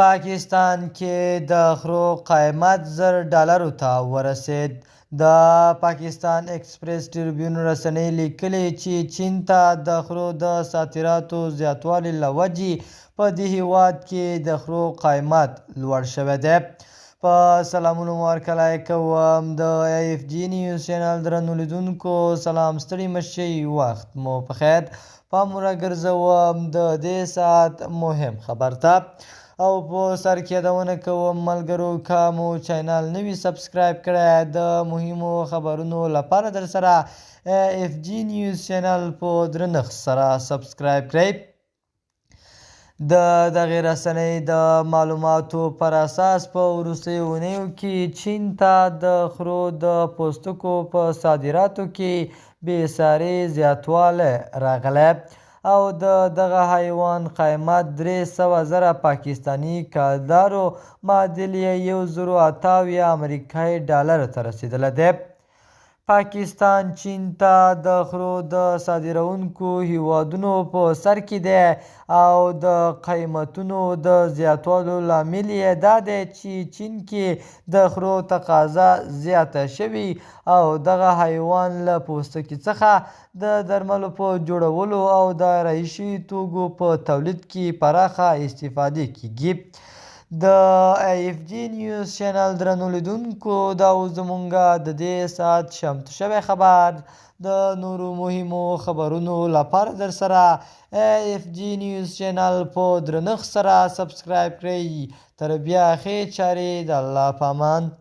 پاکستان کې د خرو قیمت $1000 ته ورسید. د پاکستان ایکسپریس ټریبیون رسنۍ لیکلي چې چین ته د خرو د صادراتو زیاتوالي له وجې په دې هیواد کې د خرو قیمت لوړ شوی دی. په سلامونو مو هرکلی کوم د ایف جی نیوز چینل درنو لیدونکو. سلام، ستړي مه شئ، وخت مو په خیر. پام راګرځوم د دې ساعت مهم خبر ته او په سر کې یادونه کوم ملګرو که مو چینل نوي سبسکرایب کړی د مهمو خبرونو لپاره در سره ایف جی نیوز چینل په درنښت سره سبسکرایب کړئ. د دغې رسنۍ د معلوماتو پر اساس په وروستیو اونیو کې چین ته د خرو د پوستکو په صادراتو کې بې ساري زیاتوالی راغلی او د دغه حیوان قیمت 300,000 پاکستاني کلدارو معادل یې 1078 امریکایي ډالرو ته رسیدلی دی. پاکستان چین ته د خرو د صادروونکو هیوادونو په سر کې دی او د قیمتونو د زیاتوالي لامل یې دا دی چې چین کې د خرو تقاضا زیاته شوې او دغه حیوان له پوستکي څخه د درملو په جوړولو او د آرایشي توکو په تولید کې پراخه استفاده کیږي. د ایف جی نیوز چینل درنو لیدونکو، دا اوس زموږ د دې ساعت چمتو شوی خبر. د نورو مهمو خبرونو لپاره در سره ایف جی نیوز چینل په درنښت سره سبسکرایب کړئ. تر بیا ښې چارې، د الله په امان.